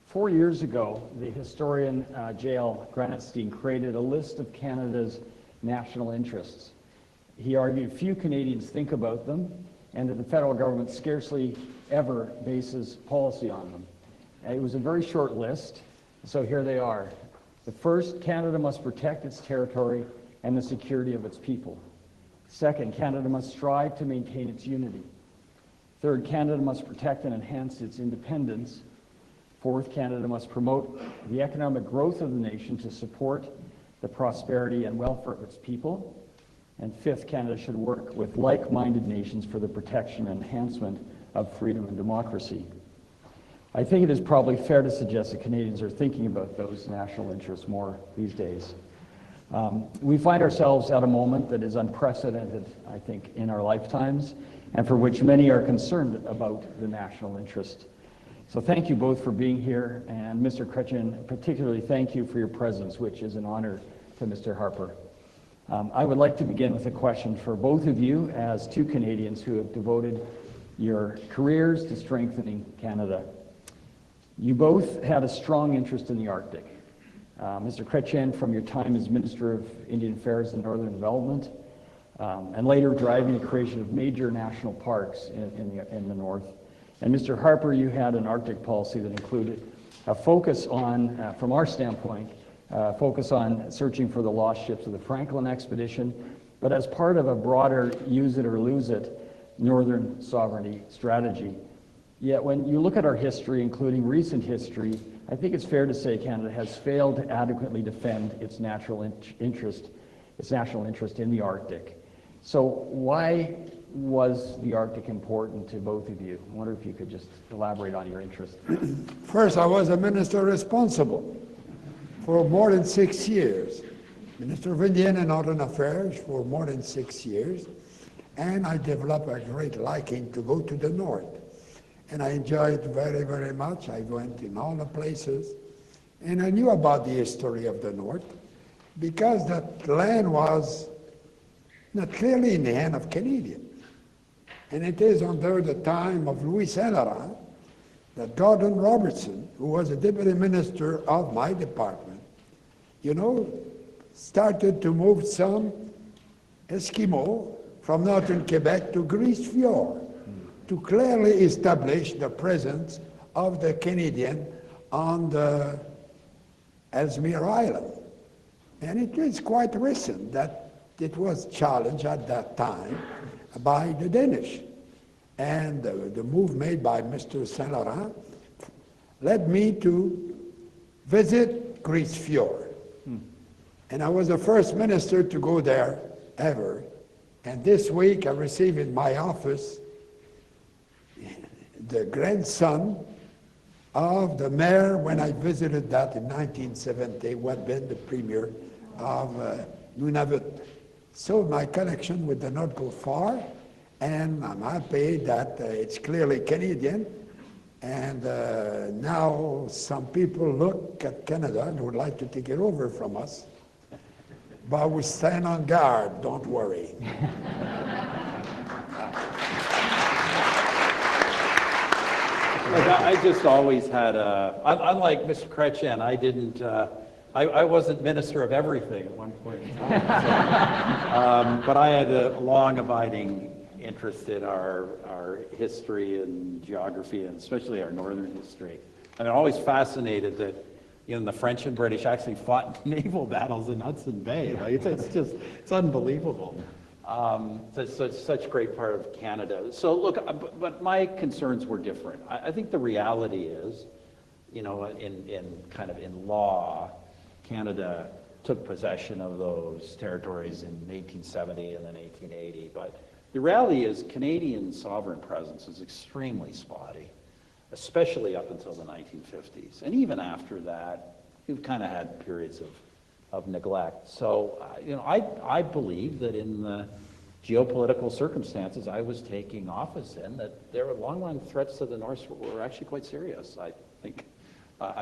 4 years ago, the historian J.L. Granatstein created a list of Canada's national interests. He argued few Canadians think about them and that the federal government scarcely ever bases policy on them. It was a very short list, so here they are. The first, Canada must protect its territory and the security of its people. Second, Canada must strive to maintain its unity. Third, Canada must protect and enhance its independence. Fourth, Canada must promote the economic growth of the nation to support the prosperity and welfare of its people. And fifth, Canada should work with like-minded nations for the protection and enhancement of freedom and democracy. I think it is probably fair to suggest that Canadians are thinking about those national interests more these days. We find ourselves at a moment that is unprecedented, I think, in our lifetimes, and for which many are concerned about the national interest. So thank you both for being here, and Mr. Chrétien, particularly thank you for your presence, which is an honor to Mr. Harper. I would like to begin with a question for both of you as two Canadians who have devoted your careers to strengthening Canada. You both had a strong interest in the Arctic. Mr. Chrétien, from your time as Minister of Indian Affairs and Northern Development, and later driving the creation of major national parks in the north. And Mr. Harper, you had an Arctic policy that included a focus on, from our standpoint, focus on searching for the lost ships of the Franklin expedition, but as part of a broader use it or lose it northern sovereignty strategy. Yet when you look at our history, including recent history, I think it's fair to say Canada has failed to adequately defend its national interest in the Arctic. So why was the Arctic important to both of you? I wonder if you could just elaborate on your interest. First, I was a minister responsible for more than 6 years. Minister of Indian and Northern Affairs for more than 6 years. And I developed a great liking to go to the north. And I enjoyed it very, very much. I went in all the places. And I knew about the history of the north because that land was not clearly in the hand of Canadians. And it is under the time of Louis Saint Laurent that Gordon Robertson, who was a deputy minister of my department, started to move some Eskimo from northern Quebec to Grise Fjord to clearly establish the presence of the Canadian on the Ellesmere Island. And it is quite recent that it was challenged at that time by the Danish. And the move made by Mr. Saint Laurent led me to visit Grise Fjord. And I was the first minister to go there ever. And this week I received in my office the grandson of the mayor when I visited that in 1970, who had been the premier of Nunavut. So my connection with the North go far, and I'm happy that it's clearly Canadian. And now some people look at Canada and would like to take it over from us. But we stand on guard, don't worry. Look, I just always had unlike Mr. Chrétien, I wasn't minister of everything at one point in time. But I had a long abiding interest in our history and geography, and especially our northern history. I'm always fascinated that the French and British actually fought naval battles in Hudson Bay. Like, it's unbelievable. Such a great part of Canada. So look, but my concerns were different. I think the reality is, in law, Canada took possession of those territories in 1870 and then 1880. But the reality is Canadian sovereign presence is extremely spotty, especially up until the 1950s. And even after that, we've kind of had periods of neglect. So, I believe that in the geopolitical circumstances I was taking office in, that there were long-run threats to the north were actually quite serious. I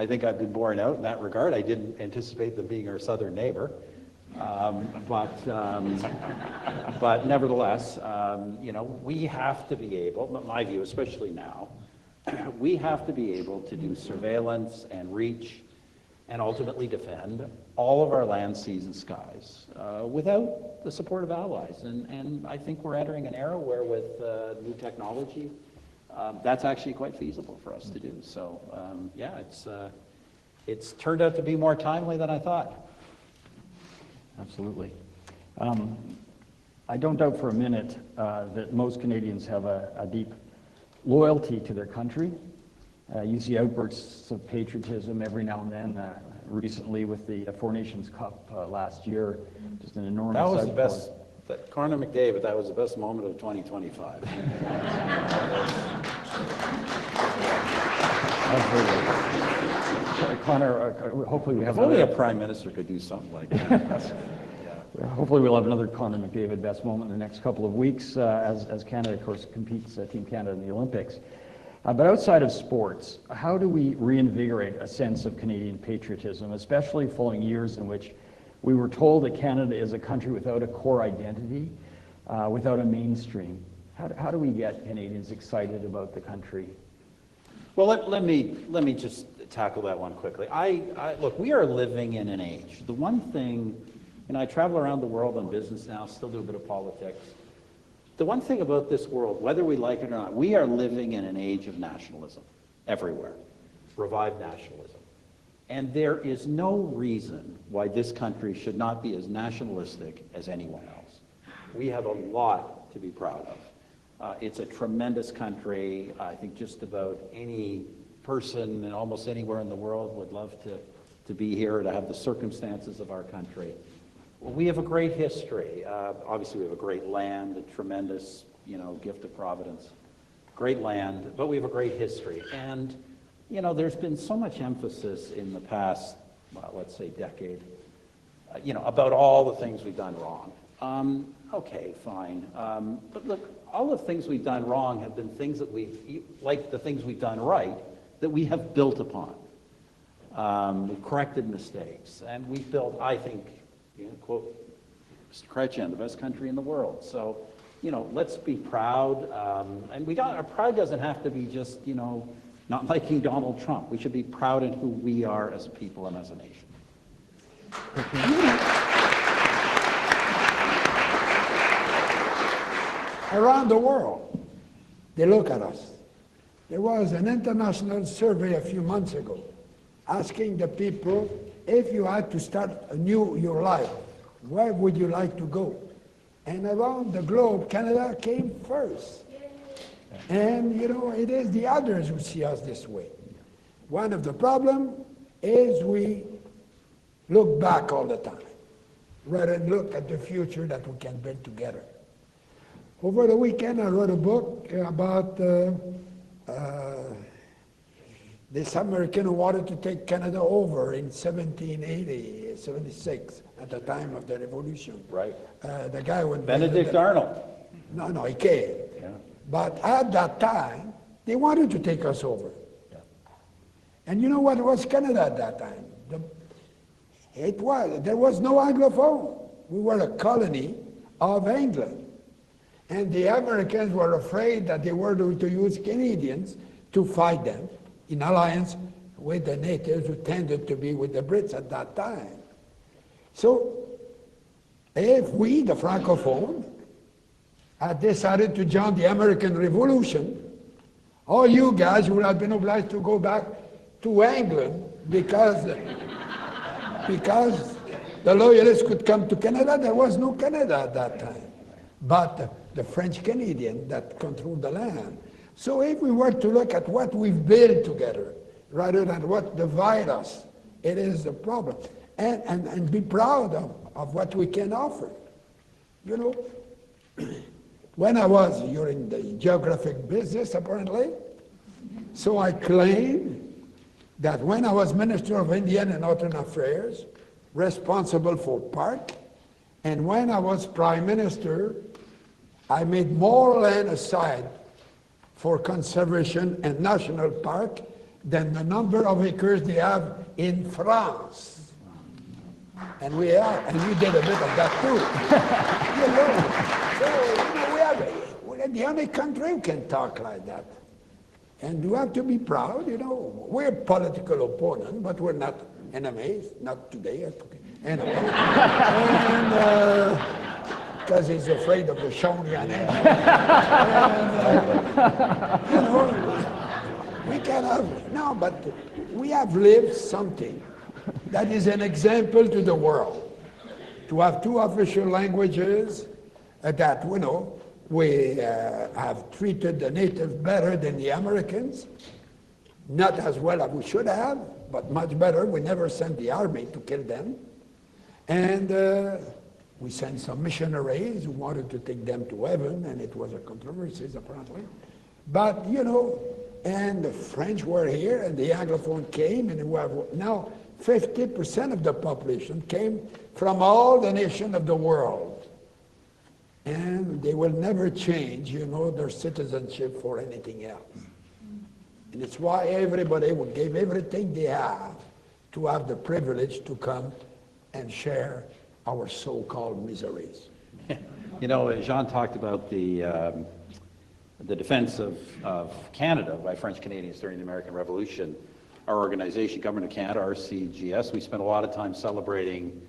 think I've been borne out in that regard. I didn't anticipate them being our southern neighbor. But nevertheless, we have to be able, my view, especially now, we have to be able to do surveillance and reach and ultimately defend all of our land, seas, and skies without the support of allies. And I think we're entering an era where with new technology, that's actually quite feasible for us to do. So yeah, it's turned out to be more timely than I thought. Absolutely. I don't doubt for a minute that most Canadians have a deep loyalty to their country. You see outbursts of patriotism every now and then. Recently with the Four Nations Cup last year, just an enormous That was outpour. the best, Connor McDavid, that was the best moment of 2025. Absolutely. Connor, hopefully we have If only a another, prime minister could do something like that. hopefully we'll have another Connor McDavid best moment in the next couple of weeks as Canada, of course, competes, Team Canada in the Olympics. But outside of sports, how do we reinvigorate a sense of Canadian patriotism, especially following years in which we were told that Canada is a country without a core identity, without a mainstream? How do we get Canadians excited about the country? Well, let me just tackle that one quickly. Look, we are living in an age. The one thing, I travel around the world on business now, still do a bit of politics. The one thing about this world, whether we like it or not, we are living in an age of nationalism everywhere, revived nationalism. And there is no reason why this country should not be as nationalistic as anyone else. We have a lot to be proud of. It's a tremendous country. I think just about any person and almost anywhere in the world would love to be here, to have the circumstances of our country. Well, we have a great history. Obviously, we have a great land, a tremendous, gift of Providence. Great land, but we have a great history. And, there's been so much emphasis in the past, let's say decade, about all the things we've done wrong. Okay, fine. But look, all the things we've done wrong have been things that like the things we've done right, that we have built upon. We've corrected mistakes, and we've built, I think, quote Mr. Chrétien, the best country in the world. So, let's be proud. And our pride doesn't have to be just, not liking Donald Trump. We should be proud in who we are as a people and as a nation. Around the world, they look at us. There was an international survey a few months ago asking the people, if you had to start your life, where would you like to go? And around the globe, Canada came first. And, it is the others who see us this way. One of the problems is we look back all the time, rather than look at the future that we can build together. Over the weekend, I wrote a book about this American who wanted to take Canada over in 1780, 76, at the time of the Revolution. Right. The guy went... Benedict Arnold. No, he came. Yeah. But at that time, they wanted to take us over. Yeah. And you know what was Canada at that time? There was no Anglophone. We were a colony of England. And the Americans were afraid that they were going to use Canadians to fight them in alliance with the natives who tended to be with the Brits at that time. So, if we, the Francophone, had decided to join the American Revolution, all you guys would have been obliged to go back to England because the Loyalists could come to Canada. There was no Canada at that time, but the French Canadian that controlled the land. So if we were to look at what we've built together, rather than what divides us, it is a problem. And be proud of what we can offer. When you're in the geographic business apparently, so I claim that when I was Minister of Indian and Northern Affairs, responsible for park, and when I was Prime Minister, I made more land aside for conservation and national park than the number of acres they have in France. And we did a bit of that too. We're the only country who can talk like that. And you have to be proud, you know. We're political opponents, but we're not enemies, not today. Anyway. And because he's afraid of the Shongan. You know, we can have, no, but we have lived something that is an example to the world. To have two official languages that, you know, we have treated the native better than the Americans. Not as well as we should have, but much better. We never sent the army to kill them. And we sent some missionaries who wanted to take them to heaven, and it was a controversy, apparently. But, you know, and the French were here, and the Anglophone came, and we have now 50% of the population came from all the nations of the world. And they will never change, you know, their citizenship for anything else. And it's why everybody would give everything they have to have the privilege to come and share our so-called miseries. You know, Jean talked about the defense of Canada by French Canadians during the American Revolution. Our organization, Government of Canada, RCGS, we spent a lot of time celebrating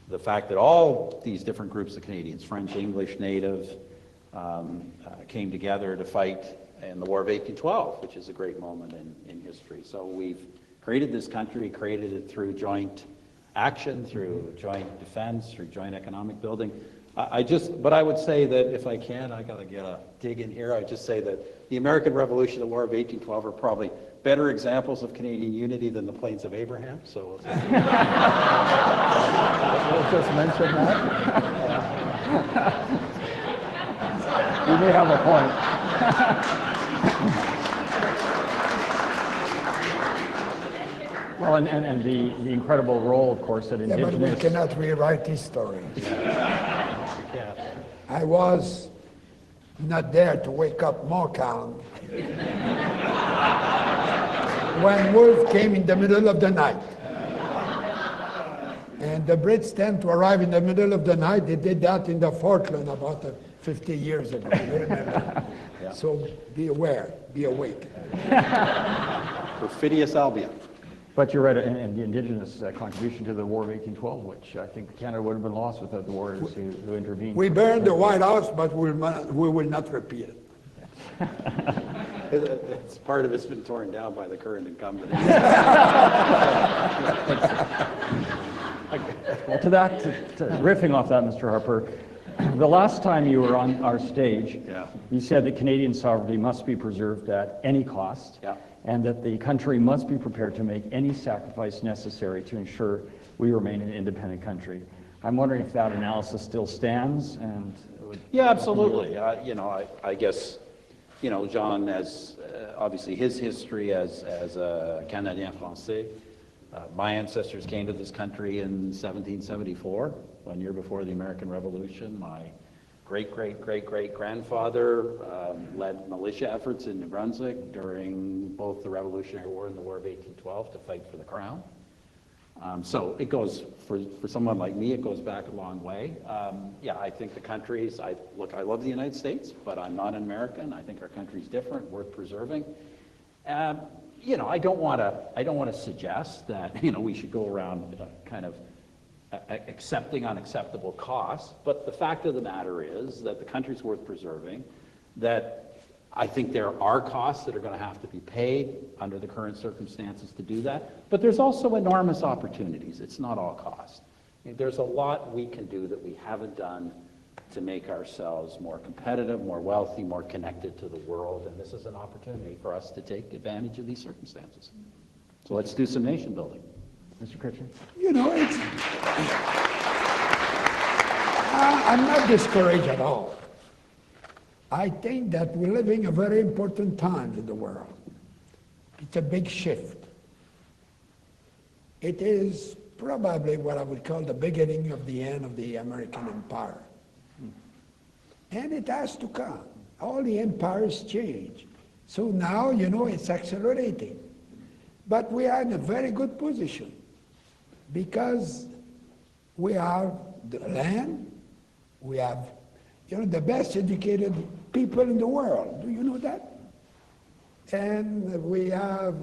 the fact that all these different groups of Canadians, French, English, Native, came together to fight in the War of 1812, which is a great moment in history. So we've created this country, created it through joint action, through joint defense, through joint economic building. But I would say that if I can, I gotta get a dig in here. I would just say that the American Revolution, the War of 1812, are probably better examples of Canadian unity than the Plains of Abraham. So We'll just mention that. You may have a point. Well, and the incredible role, of course, that Indigenous... Yeah, but we cannot rewrite history. yeah. I was not there to wake up Motown when Wolf came in the middle of the night. And the Brits tend to arrive in the middle of the night. They did that in the Falkland about 50 years ago. You remember? Yeah. So be aware, be awake. Perfidious Albion. But you're right, and the Indigenous contribution to the War of 1812, which I think Canada would have been lost without the warriors who intervened. We burned the White House, but we will not repeat it. It's part of it's been torn down by the current incumbent. Well, riffing off that, Mr. Harper, the last time you were on our stage, you said that Canadian sovereignty must be preserved at any cost, and that the country must be prepared to make any sacrifice necessary to ensure we remain an independent country. I'm wondering if that analysis still stands. And yeah, absolutely. You know, I guess, you know, Jean has obviously his history as a Canadien Français. My ancestors came to this country in 1774, 1 year before the American Revolution. My great-great-great-great-grandfather led militia efforts in New Brunswick during both the Revolutionary War and the War of 1812 to fight for the Crown. So it goes, for someone like me, it goes back a long way. Yeah, I think the countries, I love the United States, but I'm not an American. I think our country's different, worth preserving. You know, I don't want to suggest that, you know, we should go around kind of accepting unacceptable costs, but the fact of the matter is that the country's worth preserving, that I think there are costs that are going to have to be paid under the current circumstances to do that, but there's also enormous opportunities. It's not all cost. There's a lot we can do that we haven't done to make ourselves more competitive, more wealthy, more connected to the world, and this is an opportunity for us to take advantage of these circumstances. So let's do some nation building. Mr. Chrétien? You know, I'm not discouraged at all. I think that we're living a very important time in the world. It's a big shift. It is probably what I would call the beginning of the end of the American empire. And it has to come. All the empires change. So now, you know, it's accelerating. But we are in a very good position because we have the land, we have, you know, the best educated people in the world. Do you know that? And we have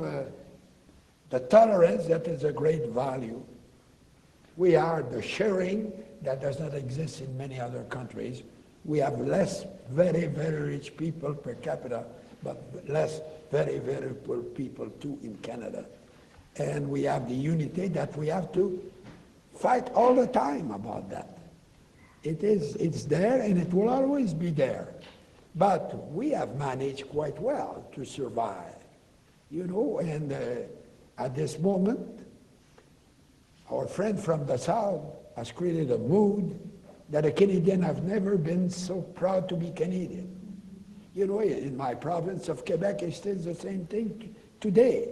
the tolerance that is a great value. We are the sharing that does not exist in many other countries. We have less very, very rich people per capita, but less very, very poor people too in Canada. And we have the unity that we have to fight all the time about that. It's there and it will always be there. But we have managed quite well to survive, you know, and at this moment, our friend from the South has created a mood that a Canadian have never been so proud to be Canadian. You know, in my province of Quebec, it's still the same thing today.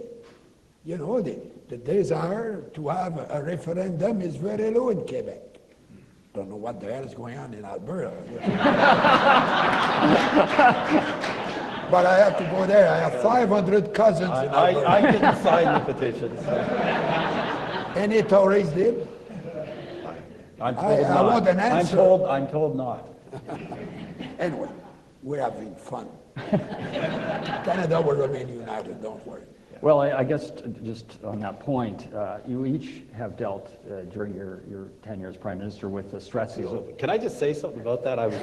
You know, the desire to have a referendum is very low in Quebec. Don't know what the hell is going on in Alberta. But I have to go there. I have 500 cousins in Alberta. I didn't sign the petition. So. Any Tories did? I'm told I not. want an answer. I'm told not. Anyway, we're having fun. Canada will remain united, don't worry. Well, I guess just on that point, you each have dealt during your tenure as Prime Minister with the stresses of... Can I just say something about that? I was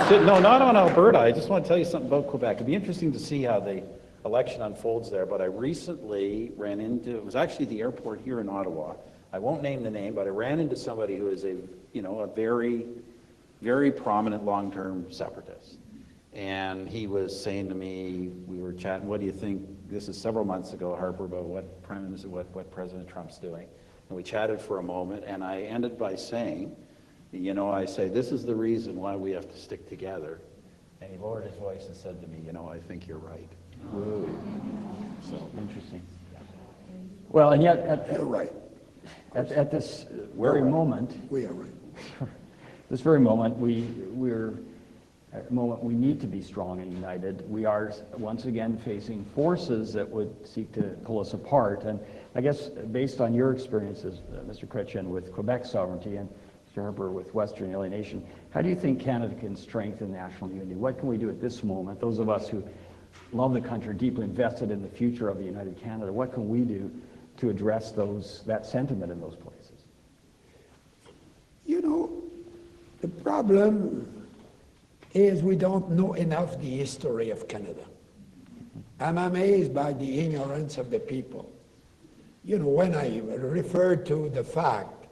sitting, no, not on Alberta. I just want to tell you something about Quebec. It'd be interesting to see how the election unfolds there, but I recently ran into, it was actually the airport here in Ottawa. I won't name the name, but I ran into somebody who is a very, very prominent long-term separatist. And he was saying to me, we were chatting, what do you think, this is several months ago, Harper, about what Prime Minister, what President Trump's doing. And we chatted for a moment, and I ended by saying, you know, I say, this is the reason why we have to stick together. And he lowered his voice and said to me, you know, I think you're right. Ooh. So interesting. Well, and yet, You're right. at this very moment, We are right. this very moment, we're at a moment we need to be strong and united. We are once again facing forces that would seek to pull us apart. And I guess based on your experiences, Mr. Chrétien, with Quebec sovereignty and Mr. Harper with Western alienation, how do you think Canada can strengthen national unity? What can we do at this moment? Those of us who love the country, deeply invested in the future of the United Canada, what can we do to address that sentiment in those places? You know, the problem is we don't know enough the history of Canada. I'm amazed by the ignorance of the people. You know, when I refer to the fact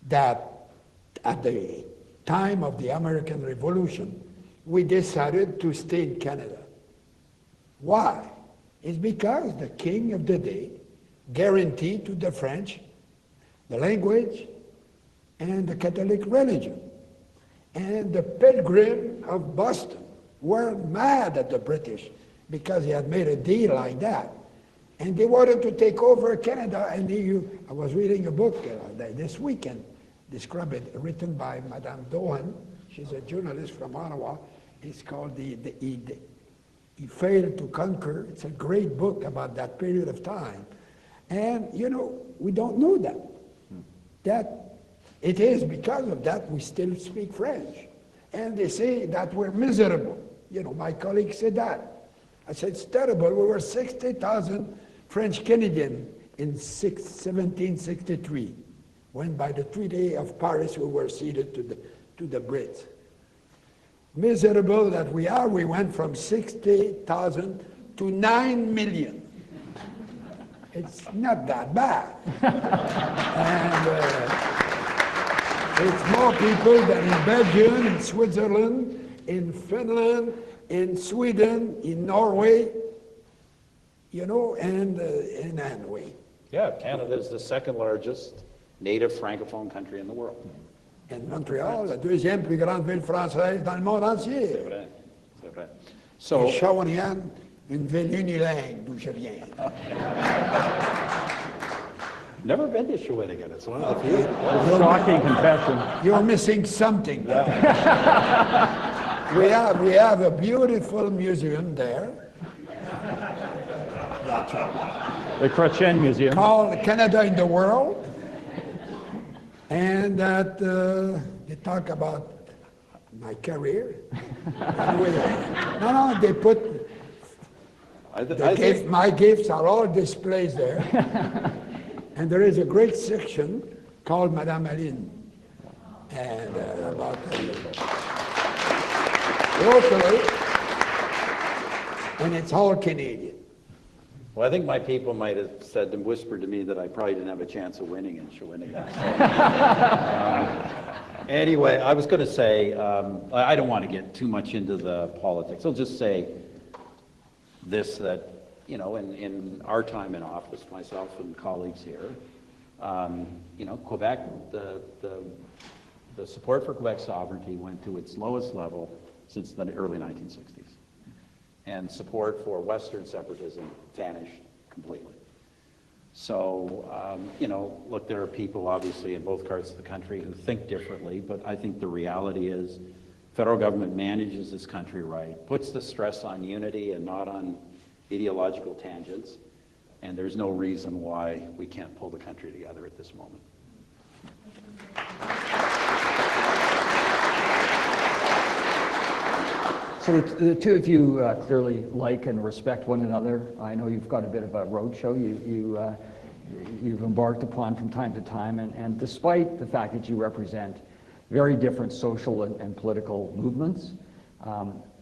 that at the time of the American Revolution, we decided to stay in Canada. Why? It's because the king of the day guaranteed to the French the language and the Catholic religion. And the Pilgrims of Boston were mad at the British because he had made a deal like that. And they wanted to take over Canada. And I was reading a book this weekend, written by Madame Dohan. She's a journalist from Ottawa. It's called He Failed to Conquer. It's a great book about that period of time. And, you know, we don't know that. That it is because of that we still speak French. And they say that we're miserable. You know, my colleague said that. I said, it's terrible. We were 60,000 French Canadians in 1763, when by the Treaty of Paris we were ceded to the Brits. Miserable that we are, we went from 60,000 to 9 million. It's not that bad. And it's more people than in Belgium, in Switzerland, in Finland, in Sweden, in Norway, you know, and in Norway. Yeah, Canada is the second largest native francophone country in the world. And Montréal, la deuxième plus grande ville française dans le monde entier. C'est vrai, c'est vrai. So, Et Shawinigan, une ville unilingue d'où je viens. never been to Shawinigan. It's one of the few. Shocking confession. You're missing something. We have a beautiful museum there The Chrétien Museum. called Canada in the World, and that they talk about my career. No, they put My gifts are all displayed there. And there is a great section called Madame Aline. And about locally, and it's all Canadian. Well, I think my people might have said and whispered to me that I probably didn't have a chance of winning in Shawinigan. Anyway, I was going to say, I don't want to get too much into the politics. I'll just say this, that, you know, in our time in office, myself and colleagues here, you know, Quebec, the support for Quebec sovereignty went to its lowest level since the early 1960s. And support for Western separatism vanished completely. So, you know, look, there are people obviously in both parts of the country who think differently, but I think the reality is federal government manages this country right, puts the stress on unity and not on ideological tangents, and there's no reason why we can't pull the country together at this moment. So the two of you clearly like and respect one another. I know you've got a bit of a roadshow you've embarked upon from time to time, and despite the fact that you represent very different social and political movements,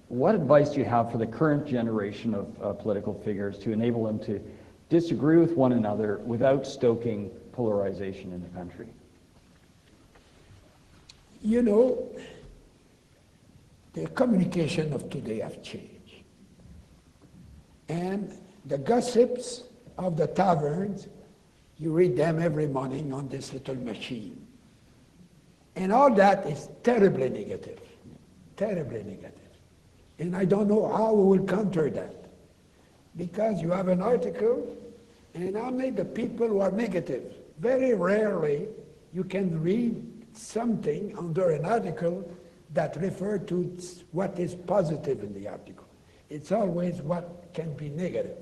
what advice do you have for the current generation of political figures to enable them to disagree with one another without stoking polarization in the country? You know, the communication of today have changed. And the gossips of the taverns, you read them every morning on this little machine. And all that is terribly negative, terribly negative. And I don't know how we will counter that. Because you have an article, and only the people who are negative. Very rarely you can read something under an article that refer to what is positive in the article. It's always what can be negative.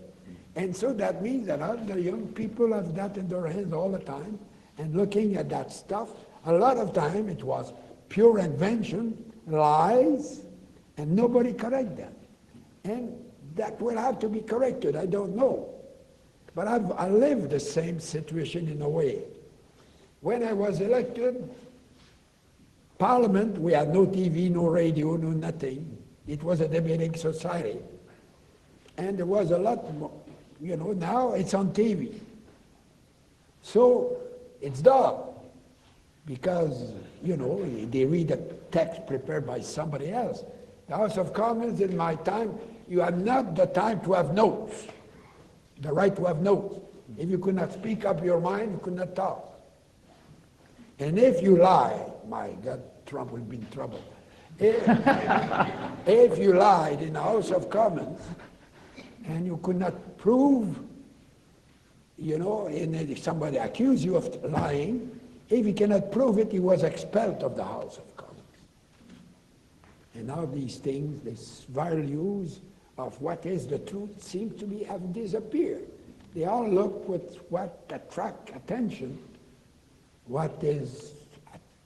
And so that means that all the young people have that in their hands all the time, and looking at that stuff, a lot of time it was pure invention, lies, and nobody correct them. And that will have to be corrected, I don't know. But I lived the same situation in a way. When I was elected, Parliament, we had no TV, no radio, no nothing. It was a debating society. And there was a lot more, you know, now it's on TV. So it's dull, because, you know, they read a text prepared by somebody else. The House of Commons, in my time, you had not the time to have notes, the right to have notes. If you could not speak up your mind, you could not talk. And if you lie, my God, Trump will be in trouble. If you lied in the House of Commons and you could not prove, you know, and if somebody accused you of lying, if he cannot prove it, he was expelled of the House of Commons. And now these things, these values of what is the truth seem to be have disappeared. They all look with what attract attention, what is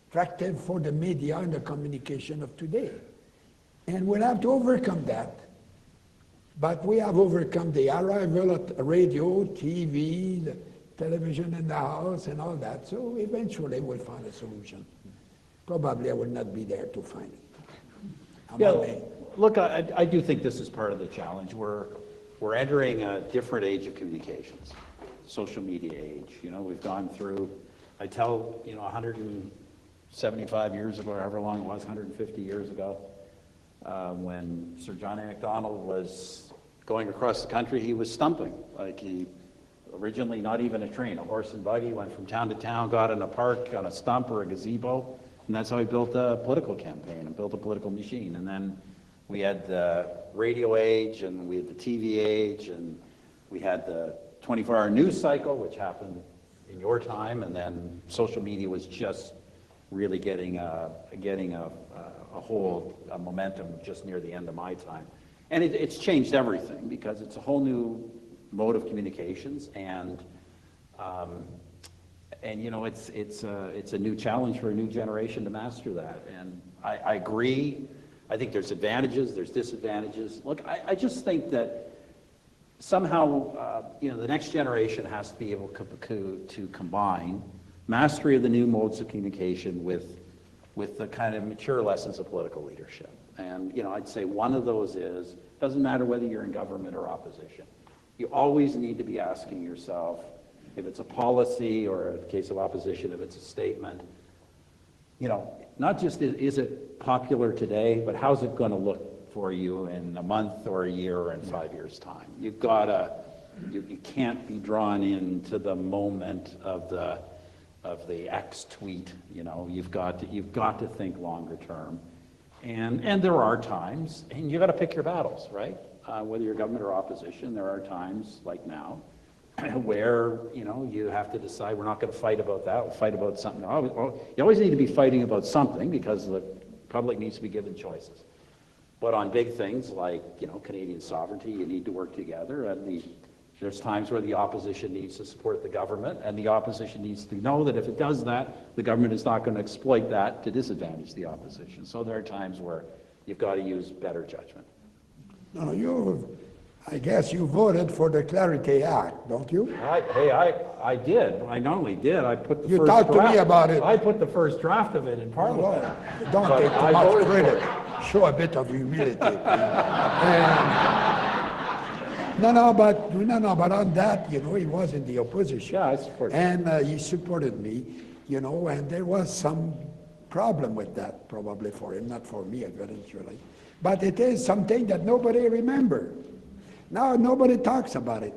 attractive for the media and the communication of today. And we'll have to overcome that. But we have overcome the arrival of radio, TV, the television in the house and all that. So eventually we'll find a solution. Probably I will not be there to find it. Yeah, look, I do think this is part of the challenge. We're entering a different age of communications, social media age. You know, we've gone through, I tell, you know, 175 years ago, or however long it was, 150 years ago, when Sir John MacDonald was going across the country, he was stumping. Like, he originally not even a train, a horse and buggy, went from town to town, got in a park on a stump or a gazebo, and that's how he built a political campaign and built a political machine. And then we had the radio age, and we had the TV age, and we had the 24-hour news cycle, which happened in your time, and then social media was just really getting a hold, a momentum just near the end of my time. And it's changed everything, because it's a whole new mode of communications, and you know, it's a new challenge for a new generation to master that. And I agree. I think there's advantages, there's disadvantages. Look, I just think that somehow, the next generation has to be able to combine mastery of the new modes of communication with the kind of mature lessons of political leadership. And, I'd say one of those is, doesn't matter whether you're in government or opposition. You always need to be asking yourself, if it's a policy, or in the case of opposition, if it's a statement, not just is it popular today, but how's it going to look for you in a month or a year or in 5 years' time? You've got to, you can't be drawn into the moment of the X tweet. You've got to think longer term, and there are times, and you got to pick your battles, right? Whether you're government or opposition, there are times like now where you have to decide, we're not going to fight about that, we'll fight about something. You always need to be fighting about something because the public needs to be given choices. But on big things like Canadian sovereignty, you need to work together, and there's times where the opposition needs to support the government, and the opposition needs to know that if it does that, the government is not going to exploit that to disadvantage the opposition. So there are times where you've got to use better judgment. No, I guess you voted for the Clarity Act, don't you? I did. I not only did, I put the You first talked draft. to me about it. I put the first draft of it in Parliament. Well, don't But take too I much voted for credit. it. Show a bit of humility. But on that, he was in the opposition. Yeah, I support it. And he supported me, and there was some problem with that, probably for him, not for me, eventually. But it is something that nobody remembers. Now nobody talks about it.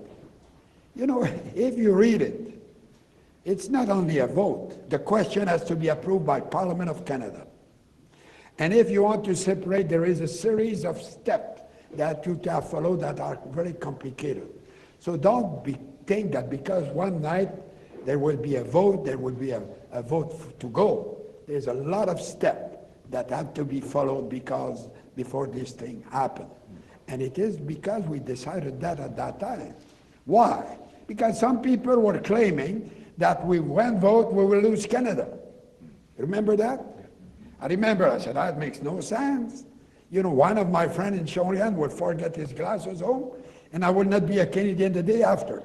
If you read it, it's not only a vote. The question has to be approved by Parliament of Canada. And if you want to separate, there is a series of steps that you have followed that are very complicated. So don't think that because one night there will be a vote, there will be a vote to go. There's a lot of steps that have to be followed before this thing happens. And it is because we decided that at that time. Why? Because some people were claiming that with one vote we will lose Canada. Remember that? I remember, I said, that makes no sense. One of my friends in Chrétien would forget his glasses home, and I would not be a Canadian the day after,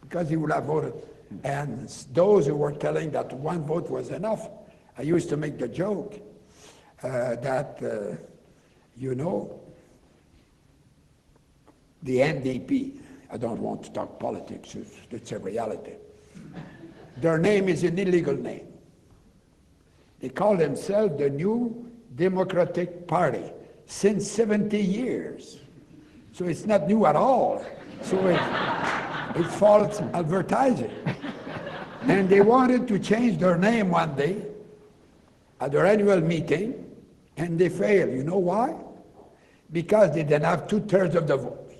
because he would have voted. And those who were telling that one vote was enough, I used to make the joke that, the NDP, I don't want to talk politics, it's a reality. Their name is an illegal name. They call themselves the New Democratic Party since 70 years. So it's not new at all. So it's false advertising. And they wanted to change their name one day at their annual meeting, and they failed. You know why? Because they didn't have 2/3 of the vote.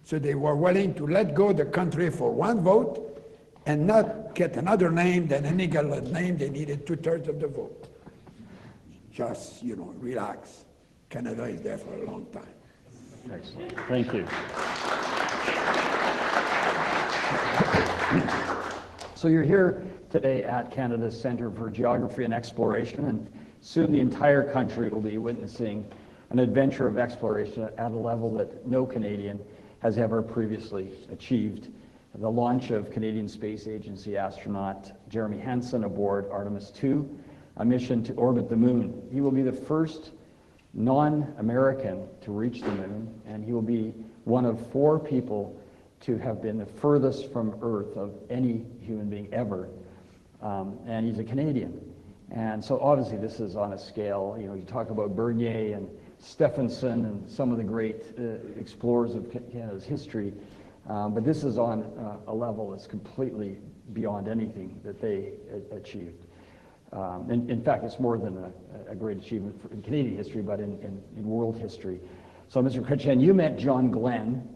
So they were willing to let go the country for one vote and not get another name than an illegal name. They needed 2/3 of the vote. Just, relax. Canada is there for a long time. Excellent. Thank you. So you're here today at Canada's Centre for Geography and Exploration, and soon the entire country will be witnessing an adventure of exploration at a level that no Canadian has ever previously achieved. The launch of Canadian Space Agency astronaut Jeremy Hansen aboard Artemis 2, a mission to orbit the moon. He will be the first non-American to reach the moon, and he will be one of 4 people to have been the furthest from Earth of any human being ever, and he's a Canadian. And so obviously this is on a scale, you talk about Bernier and Stephenson and some of the great explorers of Canada's history, but this is on a level that's completely beyond anything that they achieved. In fact, it's more than a great achievement in Canadian history, but in world history. So, Mr. Chrétien, you met John Glenn,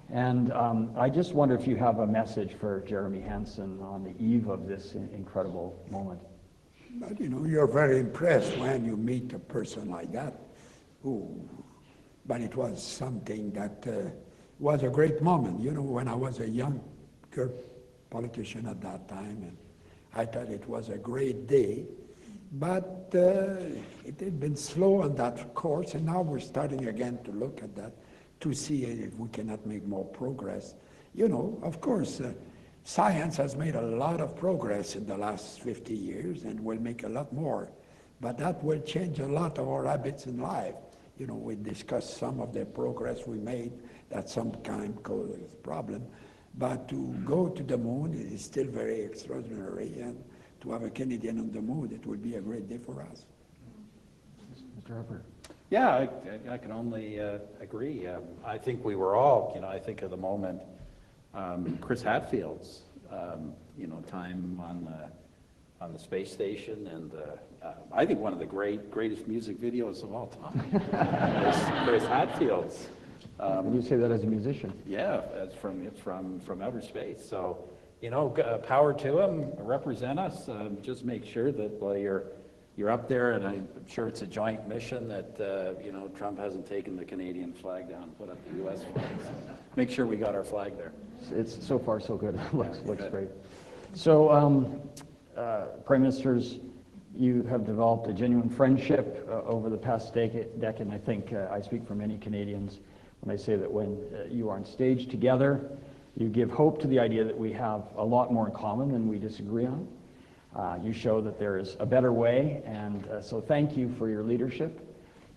and I just wonder if you have a message for Jeremy Hansen on the eve of this incredible moment. But you're very impressed when you meet a person like that. But it was something that was a great moment. When I was a young politician at that time, and I thought it was a great day. But it had been slow on that course, and now we're starting again to look at that. to see if we cannot make more progress. You know, of course, science has made a lot of progress in the last 50 years and will make a lot more, but that will change a lot of our habits in life. You know, we discussed some of the progress we made that sometimes causes problem, but to go to the moon is still very extraordinary, and to have a Canadian on the moon, it will be a great day for us. Mr. Harper. Yeah, I can only agree. I think we were all, you know, I think of the moment, Chris Hadfield's, you know, time on the space station, and I think one of the greatest music videos of all time is Chris Hadfield's. And you say that as a musician? Yeah, it's from outer space. So, you know, power to him, represent us. Just make sure that while you're up there, and I'm sure it's a joint mission, that you know, Trump hasn't taken the Canadian flag down, put up the U.S. flag. So make sure we got our flag there. It's so far so good. looks great. So, Prime Ministers, you have developed a genuine friendship over the past decade, and I think I speak for many Canadians when I say that when you are on stage together, you give hope to the idea that we have a lot more in common than we disagree on. You show that there is a better way, and so thank you for your leadership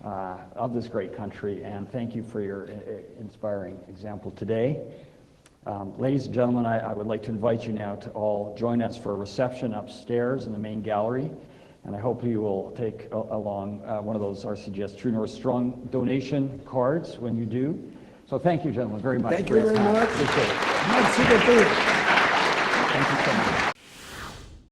of this great country, and thank you for your inspiring example today. Ladies and gentlemen, I would like to invite you now to all join us for a reception upstairs in the main gallery, and I hope you will take along one of those RCGS True North Strong donation cards when you do. So thank you, gentlemen, very much. Thank you very much. Appreciate it. Merci beaucoup. Thank you so much.